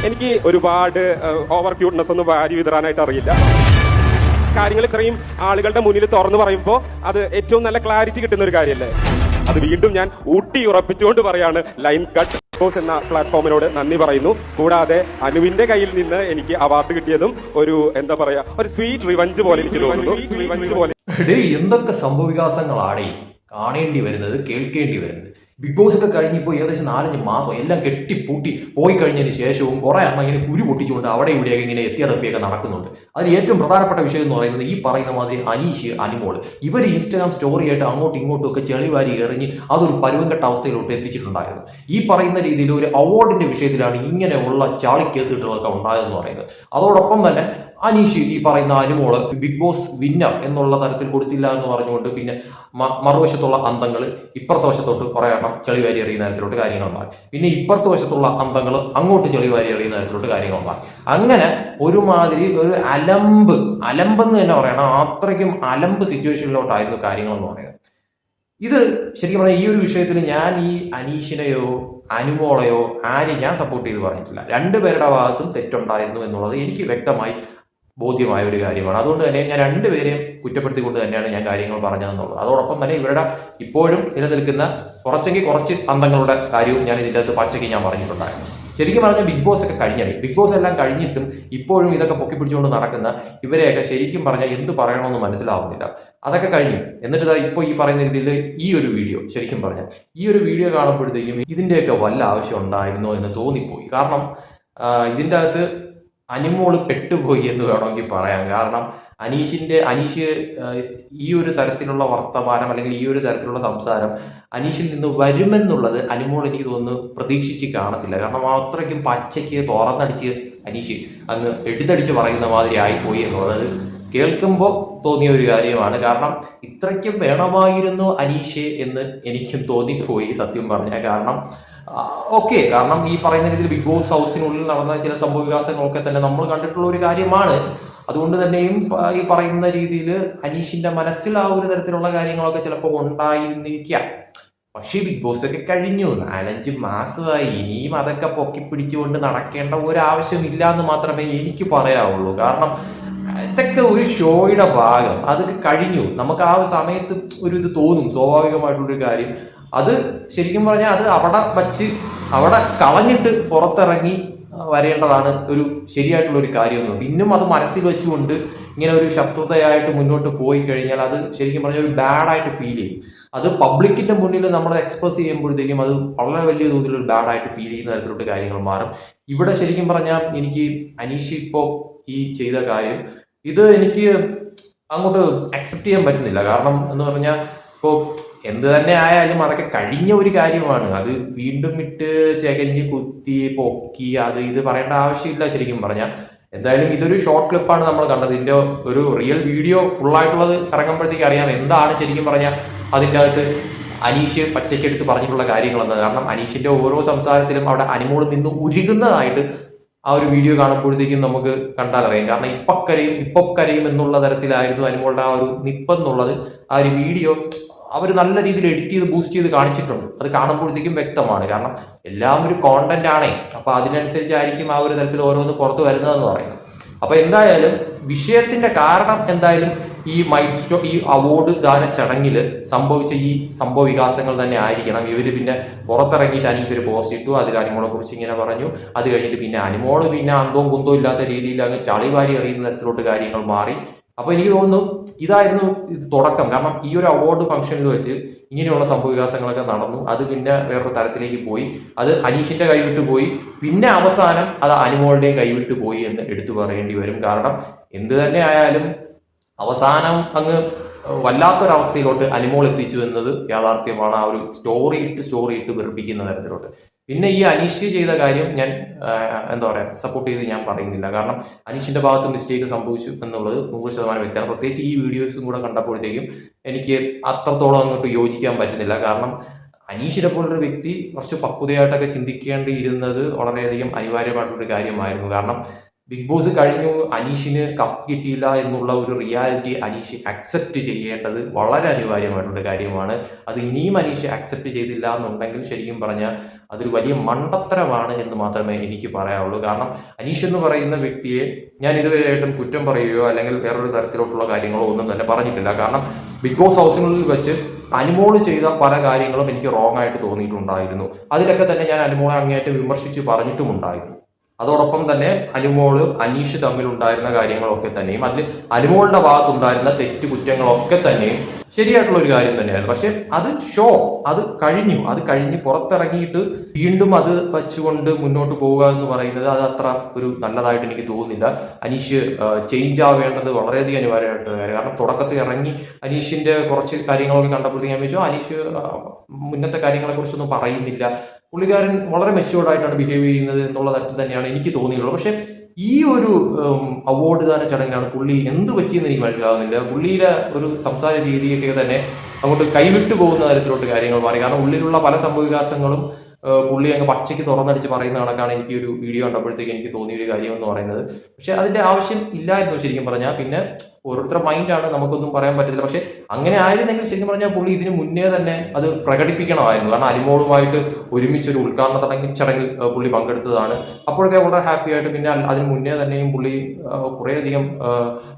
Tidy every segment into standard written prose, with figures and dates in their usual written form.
എനിക്ക് ഒരുപാട് over cuteness ഒന്നും വാരി വിതറാനായിട്ട് അറിയില്ല. കാര്യങ്ങൾ ഇത്രയും ആളുകളുടെ മുന്നിൽ തുറന്നു പറയുമ്പോൾ അത് ഏറ്റവും നല്ല ക്ലാരിറ്റി കിട്ടുന്ന ഒരു കാര്യമല്ലേ. അത് വീണ്ടും ഞാൻ ഊട്ടി ഉറപ്പിച്ചുകൊണ്ട് പറയാണ്, ലൈൻ കട്ട് എന്ന പ്ലാറ്റ്ഫോമിനോട് നന്ദി പറയുന്നു. കൂടാതെ അനുവിന്റെ കയ്യിൽ നിന്ന് എനിക്ക് അവാർഡ് കിട്ടിയതും ഒരു എന്താ പറയാ, ഒരു സ്വീറ്റ് റിവഞ്ച് പോലെ എനിക്ക് തോന്നുന്നു. റിവഞ്ച് പോലെ എന്തൊക്കെ സംഭവവികാസങ്ങളാണ് കാണേണ്ടി വരുന്നത്, കേൾക്കേണ്ടി വരുന്നത്. ബിഗ് ബോസ് ഒക്കെ കഴിഞ്ഞിപ്പോൾ ഏകദേശം 4-5 മാസം എല്ലാം കെട്ടിപ്പൂട്ടി പോയി കഴിഞ്ഞതിന് ശേഷവും കുറെ എണ്ണം ഇങ്ങനെ കുരു പൊട്ടിച്ചുകൊണ്ട് അവിടെ ഇവിടെയൊക്കെ ഇങ്ങനെ എത്തിയതപ്പിയൊക്കെ നടക്കുന്നുണ്ട്. അതിൽ ഏറ്റവും പ്രധാനപ്പെട്ട വിഷയം എന്ന് പറയുന്നത് ഈ പറയുന്ന മാതിരി അനീഷ്, അനിമോൾ ഇവർ ഇൻസ്റ്റാഗ്രാം സ്റ്റോറി ആയിട്ട് അങ്ങോട്ടും ഇങ്ങോട്ടും ഒക്കെ ചെളിവാരി എറിഞ്ഞ് അതൊരു പരുവങ്കെട്ട അവസ്ഥയിലോട്ട് എത്തിച്ചിട്ടുണ്ടായിരുന്നു. ഈ പറയുന്ന രീതിയിൽ ഒരു അവാർഡിന്റെ വിഷയത്തിലാണ് ഇങ്ങനെയുള്ള ചാളിക്കേസുകളൊക്കെ ഉണ്ടായതെന്ന് പറയുന്നത്. അതോടൊപ്പം തന്നെ അനീഷ് ഈ പറയുന്ന അനുമോള് ബിഗ് ബോസ് വിന്നർ എന്നുള്ള തരത്തിൽ കൊടുത്തില്ല എന്ന് പറഞ്ഞുകൊണ്ട് പിന്നെ മറുവശത്തുള്ള അന്തങ്ങൾ ഇപ്പുറത്തെ വശത്തോട്ട് കുറെ എണ്ണം ചെളിവാരി എറിയുന്ന തരത്തിലോട്ട് കാര്യങ്ങൾ മാറി. പിന്നെ ഇപ്പുറത്തെ വശത്തുള്ള അന്തങ്ങൾ അങ്ങോട്ട് ചെളിവാരി എറിയുന്ന തരത്തിലോട്ട് കാര്യങ്ങൾ മാറി. അങ്ങനെ ഒരുമാതിരി ഒരു അലമ്പെന്ന് തന്നെ പറയണം, അത്രയ്ക്കും അലമ്പ് സിറ്റുവേഷനിലോട്ടായിരുന്നു കാര്യങ്ങളെന്ന് പറയുന്നത്. ഇത് ശരിക്കും പറഞ്ഞാൽ ഈ ഒരു വിഷയത്തിൽ ഞാൻ ഈ അനീഷിനെയോ അനുമോളെയോ ആരെയും ഞാൻ സപ്പോർട്ട് ചെയ്ത് പറഞ്ഞിട്ടില്ല. രണ്ടുപേരുടെ ഭാഗത്തും തെറ്റുണ്ടായിരുന്നു എന്നുള്ളത് എനിക്ക് വ്യക്തമായി ബോധ്യമായ ഒരു കാര്യമാണ്. അതുകൊണ്ട് തന്നെ ഞാൻ രണ്ടുപേരെയും കുറ്റപ്പെടുത്തിക്കൊണ്ട് തന്നെയാണ് ഞാൻ കാര്യങ്ങൾ പറഞ്ഞതെന്നുള്ളത്. അതോടൊപ്പം തന്നെ ഇവരുടെ ഇപ്പോഴും നിലനിൽക്കുന്ന കുറച്ച് അന്തങ്ങളുടെ കാര്യവും ഞാൻ ഇതിൻ്റെ അകത്ത് പച്ചയ്ക്ക് ഞാൻ പറഞ്ഞിട്ടുണ്ടായിരുന്നു. ശരിക്കും പറഞ്ഞാൽ ബിഗ് ബോസ് ഒക്കെ കഴിഞ്ഞാൽ ബിഗ് ബോസ് എല്ലാം കഴിഞ്ഞിട്ടും ഇപ്പോഴും ഇതൊക്കെ പൊക്കിപ്പിടിച്ചുകൊണ്ട് നടക്കുന്ന ഇവരെയൊക്കെ ശരിക്കും പറഞ്ഞാൽ എന്ത് പറയണമെന്ന് മനസ്സിലാവുന്നില്ല. അതൊക്കെ കഴിഞ്ഞു. എന്നിട്ട് ഇപ്പോൾ ഈ പറയുന്ന രീതിയിൽ ഈ ഒരു വീഡിയോ ശരിക്കും പറഞ്ഞാൽ ഈ ഒരു വീഡിയോ കാണുമ്പോഴത്തേക്കും ഇതിൻ്റെയൊക്കെ വല്ല ആവശ്യം ഉണ്ടായിരുന്നോ എന്ന് തോന്നിപ്പോയി. കാരണം ഇതിൻ്റെ അകത്ത് അനിമോള് പെട്ടുപോയി എന്ന് വേണമെങ്കിൽ പറയാം. കാരണം അനീഷ് ഈ ഒരു തരത്തിലുള്ള വർത്തമാനം അല്ലെങ്കിൽ ഈ ഒരു തരത്തിലുള്ള സംസാരം അനീഷിൽ നിന്ന് വരുമെന്നുള്ളത് അനിമോൾ എനിക്ക് തോന്നുന്നു പ്രതീക്ഷിച്ച് കാണത്തില്ല. കാരണം അത്രയ്ക്കും പച്ചയ്ക്ക് തുറന്നടിച്ച് അനീഷ് അങ്ങ് എടുത്തടിച്ച് പറയുന്ന മാതിരി ആയിപ്പോയി എന്നുള്ളത് കേൾക്കുമ്പോൾ തോന്നിയ ഒരു കാര്യമാണ്. കാരണം ഇത്രയ്ക്കും വേണമായിരുന്നു അനീഷ് എന്ന് എനിക്കും തോന്നിപ്പോയി സത്യം പറഞ്ഞാൽ. കാരണം കാരണം ഈ പറയുന്ന രീതിയിൽ ബിഗ് ബോസ് ഹൗസിനുള്ളിൽ നടന്ന ചില സംഭവ വികാസങ്ങളൊക്കെ തന്നെ നമ്മൾ കണ്ടിട്ടുള്ള ഒരു കാര്യമാണ്. അതുകൊണ്ട് തന്നെയും ഈ പറയുന്ന രീതിയിൽ അനീഷിന്റെ മനസ്സിൽ ആ ഒരു തരത്തിലുള്ള കാര്യങ്ങളൊക്കെ ചിലപ്പോൾ ഉണ്ടായിരുന്നിരിക്കാം. പക്ഷേ ബിഗ് ബോസ് ഒക്കെ കഴിഞ്ഞു, 4-5 മാസമായി. ഇനിയും അതൊക്കെ പൊക്കി പിടിച്ചുകൊണ്ട് നടക്കേണ്ട ഒരു ആവശ്യമില്ല എന്ന് മാത്രമേ എനിക്ക് പറയാവുള്ളൂ. കാരണം ഇതൊക്കെ ഒരു ഷോയുടെ ഭാഗം, അതൊക്കെ കഴിഞ്ഞു. നമുക്ക് ആ സമയത്ത് ഒരു ഇത് തോന്നും, സ്വാഭാവികമായിട്ടുള്ളൊരു കാര്യം. അത് ശരിക്കും പറഞ്ഞാൽ അത് അവിടെ കളഞ്ഞിട്ട് പുറത്തിറങ്ങി വരേണ്ടതാണ് ഒരു ശരിയായിട്ടുള്ളൊരു കാര്യമൊന്നും. പിന്നും അത് മനസ്സിൽ വെച്ചുകൊണ്ട് ഇങ്ങനെ ഒരു ശത്രുതയായിട്ട് മുന്നോട്ട് പോയി കഴിഞ്ഞാൽ അത് ശരിക്കും പറഞ്ഞാൽ ഒരു ബാഡായിട്ട് ഫീൽ ചെയ്യും. അത് പബ്ലിക്കിന്റെ മുന്നിൽ നമ്മൾ എക്സ്പ്രസ് ചെയ്യുമ്പോഴത്തേക്കും അത് വളരെ വലിയ തോതിൽ ഒരു ബാഡായിട്ട് ഫീൽ ചെയ്യുന്ന തരത്തിലോട്ട് കാര്യങ്ങൾ മാറും. ഇവിടെ ശരിക്കും പറഞ്ഞാൽ എനിക്ക് അനീഷ് ഇപ്പോൾ ഈ ചെയ്ത കാര്യം ഇത് എനിക്ക് അങ്ങോട്ട് അക്സെപ്റ്റ് ചെയ്യാൻ പറ്റുന്നില്ല. കാരണം എന്ന് പറഞ്ഞാൽ ഇപ്പോൾ എന്ത് തന്നെ ആയാലും അതൊക്കെ കഴിഞ്ഞ ഒരു കാര്യമാണ്. അത് വീണ്ടും ഇട്ട് ചെകഞ്ഞ് കുത്തി പൊക്കി അത് ഇത് പറയേണ്ട ആവശ്യമില്ല ശരിക്കും പറഞ്ഞാൽ. എന്തായാലും ഇതൊരു ഷോർട്ട് ക്ലിപ്പാണ് നമ്മൾ കണ്ടത്. ഇതിൻ്റെ ഒരു റിയൽ വീഡിയോ ഫുള്ളായിട്ടുള്ളത് ഇറങ്ങുമ്പോഴത്തേക്ക് അറിയാം എന്താണ് ശരിക്കും പറഞ്ഞാൽ അതിൻ്റെ അകത്ത് അനീഷ് പച്ചയ്ക്കെടുത്ത് പറഞ്ഞിട്ടുള്ള കാര്യങ്ങളെന്ന്. കാരണം അനീഷിന്റെ ഓരോ സംസാരത്തിലും അവിടെ അനിമോൾ നിന്ന് ഉരുകുന്നതായിട്ട് ആ ഒരു വീഡിയോ കാണുമ്പോഴത്തേക്കും നമുക്ക് കണ്ടാലറിയാം. കാരണം ഇപ്പൊക്കരയും എന്നുള്ള തരത്തിലായിരുന്നു അനിമോളുടെ ആ ഒരു നിപ്പെന്നുള്ളത് ആ ഒരു വീഡിയോ അവർ നല്ല രീതിയിൽ എഡിറ്റ് ചെയ്ത് ബൂസ്റ്റ് ചെയ്ത് കാണിച്ചിട്ടുണ്ട്. അത് കാണുമ്പോഴത്തേക്കും വ്യക്തമാണ്. കാരണം എല്ലാം ഒരു കോണ്ടന്റ് ആണേ, അപ്പൊ അതിനനുസരിച്ചായിരിക്കും ആ ഒരു തരത്തിൽ ഓരോന്ന് പുറത്ത് വരുന്നതെന്ന് പറയുന്നത്. അപ്പൊ എന്തായാലും വിഷയത്തിന്റെ കാരണം എന്തായാലും ഈ അവാർഡ് ദാന ചടങ്ങിൽ സംഭവിച്ച ഈ സംഭവ വികാസങ്ങൾ തന്നെ ആയിരിക്കണം. ഇവര് പിന്നെ പുറത്തിറങ്ങിയിട്ട് അനീഷ് ഒരു പോസ്റ്റ് ഇട്ടു, അതിൽ അനിമോളെ കുറിച്ച് ഇങ്ങനെ പറഞ്ഞു. അത് കഴിഞ്ഞിട്ട് പിന്നെ അനിമോള് പിന്നെ അന്തവും കുന്തവും ഇല്ലാത്ത രീതിയിൽ അങ്ങ് ചളിവാരി എറിയുന്ന തരത്തിലോട്ട് കാര്യങ്ങൾ മാറി. അപ്പൊ എനിക്ക് തോന്നുന്നു ഇതായിരുന്നു ഇത് തുടക്കം. കാരണം ഈ ഒരു അവാർഡ് ഫംഗ്ഷനിൽ വെച്ച് ഇങ്ങനെയുള്ള സംഭവ വികാസങ്ങളൊക്കെ നടന്നു. അത് പിന്നെ വേറൊരു തരത്തിലേക്ക് പോയി. അത് അനീഷിന്റെ കൈവിട്ട് പോയി. പിന്നെ അവസാനം അത് അനിമോളുടെയും കൈവിട്ട് പോയി എന്ന് എടുത്തു പറയേണ്ടി വരും. കാരണം എന്ത് തന്നെ ആയാലും അവസാനം അങ്ങ് വല്ലാത്തൊരവസ്ഥയിലോട്ട് അനിമോൾ എത്തിച്ചു എന്നത് യാഥാർത്ഥ്യമാണ്. ആ ഒരു സ്റ്റോറി ഇട്ട് വെറുപ്പിക്കുന്ന തരത്തിലോട്ട്. പിന്നെ ഈ അനീഷ് ചെയ്ത കാര്യം ഞാൻ എന്താ പറയുക സപ്പോർട്ട് ചെയ്ത് ഞാൻ പറയുന്നില്ല. കാരണം അനീഷിന്റെ ഭാഗത്ത് മിസ്റ്റേക്ക് സംഭവിച്ചു എന്നുള്ളത് 100% വ്യക്തമാണ്. പ്രത്യേകിച്ച് ഈ വീഡിയോസും കൂടെ കണ്ടപ്പോഴത്തേക്കും എനിക്ക് അത്രത്തോളം അങ്ങോട്ട് യോജിക്കാൻ പറ്റുന്നില്ല. കാരണം അനീഷിനെ പോലൊരു വ്യക്തി കുറച്ച് പക്വതയായിട്ടൊക്കെ ചിന്തിക്കേണ്ടിയിരുന്നത് വളരെയധികം അനിവാര്യമായിട്ടുള്ളൊരു കാര്യമായിരുന്നു. കാരണം ബിഗ് ബോസ് കഴിഞ്ഞു, അനീഷിന് കപ്പ് കിട്ടിയില്ല എന്നുള്ള ഒരു റിയാലിറ്റി അനീഷ് അക്സെപ്റ്റ് ചെയ്യേണ്ടത് വളരെ അനിവാര്യമായിട്ടുള്ള കാര്യമാണ്. അത് ഇനിയും അനീഷ് അക്സെപ്റ്റ് ചെയ്തില്ല എന്നുണ്ടെങ്കിൽ ശരിക്കും പറഞ്ഞാൽ അതൊരു വലിയ മണ്ടത്തരമാണ് എന്ന് മാത്രമേ എനിക്ക് പറയാനുള്ളൂ. കാരണം അനീഷ് എന്ന് പറയുന്ന വ്യക്തിയെ ഞാൻ ഇതുവരെയായിട്ടും കുറ്റം പറയുകയോ അല്ലെങ്കിൽ വേറൊരു തരത്തിലോട്ടുള്ള കാര്യങ്ങളോ ഒന്നും തന്നെ പറഞ്ഞിട്ടില്ല. കാരണം ബിഗ് ബോസ് ഹൗസിനുള്ളിൽ വെച്ച് അനുമോള് ചെയ്ത പല കാര്യങ്ങളും എനിക്ക് റോങ് ആയിട്ട് തോന്നിയിട്ടുണ്ടായിരുന്നു. അതിലൊക്കെ തന്നെ ഞാൻ അനുമോളെ അങ്ങേയറ്റം വിമർശിച്ച് പറഞ്ഞിട്ടുമുണ്ടായിരുന്നു. അതോടൊപ്പം തന്നെ അനുമോള് അനീഷ് തമ്മിലുണ്ടായിരുന്ന കാര്യങ്ങളൊക്കെ തന്നെയും അതിൽ അനുമോളുടെ ഭാഗത്തുണ്ടായിരുന്ന തെറ്റുകുറ്റങ്ങളൊക്കെ തന്നെയും ശരിയായിട്ടുള്ള ഒരു കാര്യം തന്നെയായിരുന്നു. പക്ഷെ അത് അത് കഴിഞ്ഞ് പുറത്തിറങ്ങിയിട്ട് വീണ്ടും അത് വെച്ചുകൊണ്ട് മുന്നോട്ട് പോവുക എന്ന് പറയുന്നത് അത് അത്ര ഒരു നല്ലതായിട്ട് എനിക്ക് തോന്നുന്നില്ല. അനീഷ് ചേഞ്ച് ആവേണ്ടത് വളരെയധികം അനിവാര്യമായിട്ടുള്ള കാര്യം. കാരണം തുടക്കത്തിൽ ഇറങ്ങി അനീഷിന്റെ കുറച്ച് കാര്യങ്ങളൊക്കെ കണ്ടപ്പോഴത്തേക്ക് ഞാൻ വെച്ചു അനീഷ് മുന്നത്തെ കാര്യങ്ങളെ കുറിച്ചൊന്നും പറയുന്നില്ല, പുള്ളിക്കാരൻ വളരെ മെച്യൂർഡായിട്ടാണ് ബിഹേവ് ചെയ്യുന്നത് എന്നുള്ള തരത്തിൽ തന്നെയാണ് എനിക്ക് തോന്നിയിട്ടുള്ളത്. പക്ഷെ ഈ ഒരു അവാർഡ് ദാന ചടങ്ങിലാണ് പുള്ളി എന്ത് പറ്റിയെന്ന് എനിക്ക് മനസ്സിലാവുന്നില്ല. പുള്ളിയുടെ ഒരു സംസാര രീതിയൊക്കെ തന്നെ അങ്ങോട്ട് കൈവിട്ടു പോകുന്ന തരത്തിലോട്ട് കാര്യങ്ങൾ മാറി. കാരണം ഉള്ളിലുള്ള പല സംഭവവികാസങ്ങളും പുള്ളി അങ്ങ് പച്ചയ്ക്ക് തുറന്നടിച്ച് പറയുന്ന കണക്കാണ് എനിക്ക് ഒരു വീഡിയോ കണ്ടപ്പോഴത്തേക്ക് എനിക്ക് തോന്നിയ ഒരു കാര്യം എന്ന് പറയുന്നത്. പക്ഷെ അതിന്റെ ആവശ്യം ഇല്ലായിരുന്നു ശരിക്കും പറഞ്ഞാൽ. പിന്നെ ഓരോരുത്തരുടെ മൈൻഡാണ്, നമുക്കൊന്നും പറയാൻ പറ്റത്തില്ല. പക്ഷെ അങ്ങനെ ആയിരുന്നെങ്കിൽ ശരിക്കും പറഞ്ഞാൽ പുള്ളി ഇതിന് മുന്നേ തന്നെ അത് പ്രകടിപ്പിക്കണമായിരുന്നു. കാരണം അനുമോളുമായിട്ട് ഒരുമിച്ചൊരു ഉദ്ഘാടന ചടങ്ങിൽ പുള്ളി പങ്കെടുത്തതാണ്. അപ്പോഴൊക്കെ വളരെ ഹാപ്പി ആയിട്ട് പിന്നെ അതിന് മുന്നേ തന്നെയും പുള്ളി കുറേയധികം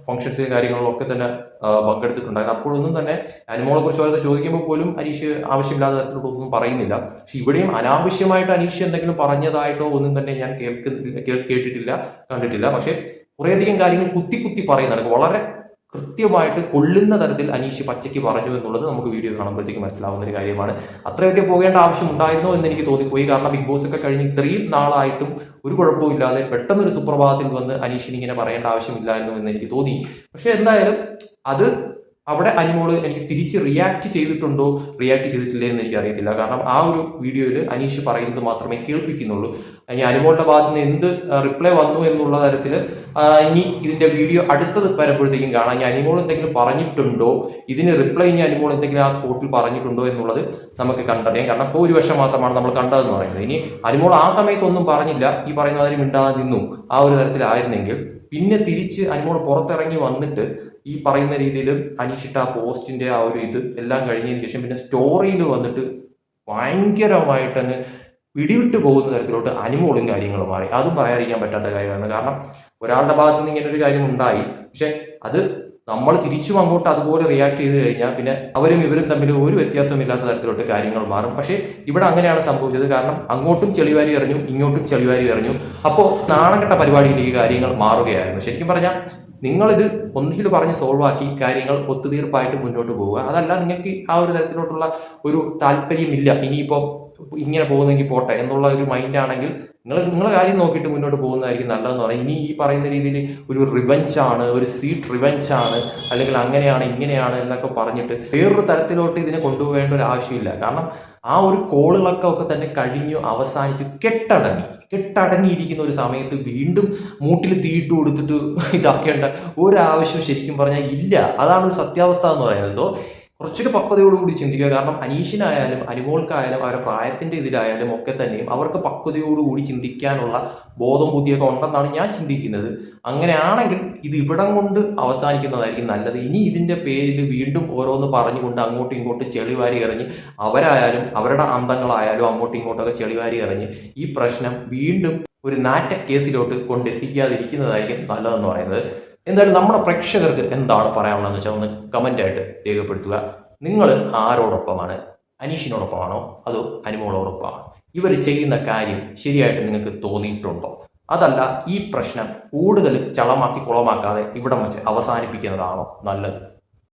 ഫംഗ്ഷൻസ് കാര്യങ്ങളിലൊക്കെ തന്നെ പങ്കെടുത്തിട്ടുണ്ടായിരുന്നു. അപ്പോഴൊന്നും തന്നെ അനുമോളെ കുറിച്ച് വളരെ ചോദിക്കുമ്പോൾ പോലും അനീഷ് ആവശ്യമില്ലാത്ത തരത്തിലൊന്നും പറയുന്നില്ല. പക്ഷെ ഇവിടെയും അനാവശ്യമായിട്ട് അനീഷ് എന്തെങ്കിലും പറഞ്ഞതായിട്ടോ ഒന്നും തന്നെ ഞാൻ കേട്ടിട്ടില്ല, കണ്ടിട്ടില്ല. പക്ഷെ കുറേയധികം കാര്യങ്ങൾ കുത്തി പറയുന്നതാണ്. വളരെ കൃത്യമായിട്ട് കൊള്ളുന്ന തരത്തിൽ അനീഷ് പച്ചയ്ക്ക് പറഞ്ഞു എന്നുള്ളത് നമുക്ക് വീഡിയോ കാണുമ്പോഴത്തേക്ക് മനസ്സിലാവുന്ന ഒരു കാര്യമാണ്. അത്രയൊക്കെ പോകേണ്ട ആവശ്യം ഉണ്ടായിരുന്നോ എന്ന് എനിക്ക് തോന്നിപ്പോയി. കാരണം ബിഗ് ബോസ് ഒക്കെ കഴിഞ്ഞ് ഇത്രയും നാളായിട്ടും ഒരു കുഴപ്പമില്ലാതെ പെട്ടെന്നൊരു സുപ്രഭാതത്തിൽ വന്ന് അനീഷിന് ഇങ്ങനെ പറയേണ്ട ആവശ്യമില്ലായിരുന്നു എന്ന് എനിക്ക് തോന്നി. പക്ഷെ എന്തായാലും അത് അവിടെ അനുമോള് എനിക്ക് തിരിച്ച് റിയാക്ട് ചെയ്തിട്ടില്ലേ എന്ന് എനിക്ക് അറിയത്തില്ല. കാരണം ആ ഒരു വീഡിയോയിൽ അനീഷ് പറയുന്നത് മാത്രമേ കേൾപ്പിക്കുന്നുള്ളൂ. ഇനി അനുമോളുടെ ഭാഗത്ത് നിന്ന് എന്ത് റിപ്ലൈ വന്നു എന്നുള്ള തരത്തിൽ ഇനി ഇതിന്റെ വീഡിയോ അടുത്തത് വരുമ്പോഴത്തേക്കും കാണാം. ഇനി അനുമോൾ എന്തെങ്കിലും പറഞ്ഞിട്ടുണ്ടോ, ഇതിന് റിപ്ലൈ ഇനി അനുമോൾ എന്തെങ്കിലും ആ സ്പോട്ടിൽ പറഞ്ഞിട്ടുണ്ടോ എന്നുള്ളത് നമുക്ക് കണ്ടറിയാം. കാരണം ഇപ്പോൾ ഒരു വശം മാത്രമാണ് നമ്മൾ കണ്ടതെന്ന് പറയുന്നത്. ഇനി അനുമോൾ ആ സമയത്തൊന്നും പറഞ്ഞില്ല, ഈ പറയുന്ന മാതിരി മിണ്ടാതെ നിന്നു ആ ഒരു തരത്തിലായിരുന്നെങ്കിൽ പിന്നെ തിരിച്ച് അനുമോൾ പുറത്തിറങ്ങി വന്നിട്ട് ഈ പറയുന്ന രീതിയിൽ അനീഷിട്ട ആ പോസ്റ്റിന്റെ ആ ഒരു ഇത് എല്ലാം കഴിഞ്ഞതിന് ശേഷം പിന്നെ സ്റ്റോറിയിൽ വന്നിട്ട് ഭയങ്കരമായിട്ടങ്ങ് പിടിവിട്ട് പോകുന്ന തരത്തിലോട്ട് അനുമോളും കാര്യങ്ങളും മാറി. അതും പറയാതിരിക്കാൻ പറ്റാത്ത കാര്യമാണ്. കാരണം ഒരാളുടെ ഭാഗത്ത് നിന്ന് ഇങ്ങനെ ഒരു കാര്യം ഉണ്ടായി, പക്ഷെ അത് നമ്മൾ തിരിച്ചും അങ്ങോട്ട് അതുപോലെ റിയാക്ട് ചെയ്ത് കഴിഞ്ഞാൽ പിന്നെ അവരും ഇവരും തമ്മിൽ ഒരു വ്യത്യാസമില്ലാത്ത തരത്തിലോട്ട് കാര്യങ്ങൾ മാറും. പക്ഷേ ഇവിടെ അങ്ങനെയാണ് സംഭവിച്ചത്. കാരണം അങ്ങോട്ടും ചെളിവാരി എറിഞ്ഞു, ഇങ്ങോട്ടും ചെളിവാരി എറിഞ്ഞു. അപ്പോൾ നാണംകെട്ട പരിപാടിയിലേക്ക് കാര്യങ്ങൾ മാറുകയായിരുന്നു. ശരിക്കും പറഞ്ഞാൽ നിങ്ങളിത് ഒന്നുകിൽ പറഞ്ഞ് സോൾവ് ആക്കി കാര്യങ്ങൾ ഒത്തുതീർപ്പായിട്ട് മുന്നോട്ട് പോവുക. അതല്ല നിങ്ങൾക്ക് ആ ഒരു തരത്തിലോട്ടുള്ള ഒരു താല്പര്യമില്ല, ഇനിയിപ്പോൾ ഇങ്ങനെ പോകുന്നെങ്കിൽ പോട്ടെ എന്നുള്ള ഒരു മൈൻഡാണെങ്കിൽ നിങ്ങളെ കാര്യം നോക്കിയിട്ട് മുന്നോട്ട് പോകുന്നതായിരിക്കും നല്ലതെന്ന് പറയും. ഇനി ഈ പറയുന്ന രീതിയിൽ ഒരു റിവഞ്ചാണ്, ഒരു സ്വീറ്റ് റിവഞ്ചാണ്, അല്ലെങ്കിൽ അങ്ങനെയാണ് ഇങ്ങനെയാണ് എന്നൊക്കെ പറഞ്ഞിട്ട് വേറൊരു തരത്തിലോട്ട് ഇതിനെ കൊണ്ടുപോകേണ്ട ഒരു ആവശ്യമില്ല. കാരണം ആ ഒരു കോളുകളൊക്കെ തന്നെ കഴിഞ്ഞു അവസാനിച്ച് കെട്ടടങ്ങിയിരിക്കുന്ന ഒരു സമയത്ത് വീണ്ടും മൂട്ടിൽ തീയിട്ട് കൊടുത്തിട്ട് ഇതാക്കേണ്ട ഒരാവശ്യം ശരിക്കും പറഞ്ഞാൽ ഇല്ല. അതാണ് ഒരു സത്യാവസ്ഥ എന്ന് പറയുന്നത്. സോ കുറച്ചൊക്കെ പക്വതയോടുകൂടി ചിന്തിക്കുക. കാരണം അനീഷിനായാലും അനുമോൾക്കായാലും അവരുടെ പ്രായത്തിന്റെ ഇതിലായാലും ഒക്കെ തന്നെയും അവർക്ക് പക്വതയോടുകൂടി ചിന്തിക്കാനുള്ള ബോധം ബുദ്ധിയൊക്കെ ഉണ്ടെന്നാണ് ഞാൻ ചിന്തിക്കുന്നത്. അങ്ങനെയാണെങ്കിൽ ഇത് ഇവിടം കൊണ്ട് അവസാനിക്കുന്നതായിരിക്കും നല്ലത്. ഇനി ഇതിന്റെ പേരിൽ വീണ്ടും ഓരോന്ന് പറഞ്ഞുകൊണ്ട് അങ്ങോട്ടും ഇങ്ങോട്ടും ചെളിവാരി എറിഞ്ഞ് അവരായാലും അവരുടെ അന്തങ്ങളായാലും അങ്ങോട്ടും ഇങ്ങോട്ടൊക്കെ ചെളിവാരി എറിഞ്ഞ് ഈ പ്രശ്നം വീണ്ടും ഒരു നാറ്റ കേസിലോട്ട് കൊണ്ടെത്തിക്കാതിരിക്കുന്നതായിരിക്കും നല്ലതെന്ന് പറയുന്നത്. എന്തായാലും നമ്മുടെ പ്രേക്ഷകർക്ക് എന്താണ് പറയാനുള്ളതെന്ന് വെച്ചാൽ ഒന്ന് കമൻ്റായിട്ട് രേഖപ്പെടുത്തുക. നിങ്ങൾ ആരോടൊപ്പമാണ്? അനീഷിനോടൊപ്പമാണോ അതോ അനുമോളോടൊപ്പമാണോ? ഇവർ ചെയ്യുന്ന കാര്യം ശരിയായിട്ട് നിങ്ങൾക്ക് തോന്നിയിട്ടുണ്ടോ? അതല്ല ഈ പ്രശ്നം കൂടുതൽ ചളമാക്കി കുളമാക്കാതെ ഇവിടം വെച്ച് അവസാനിപ്പിക്കുന്നതാണോ നല്ലത്?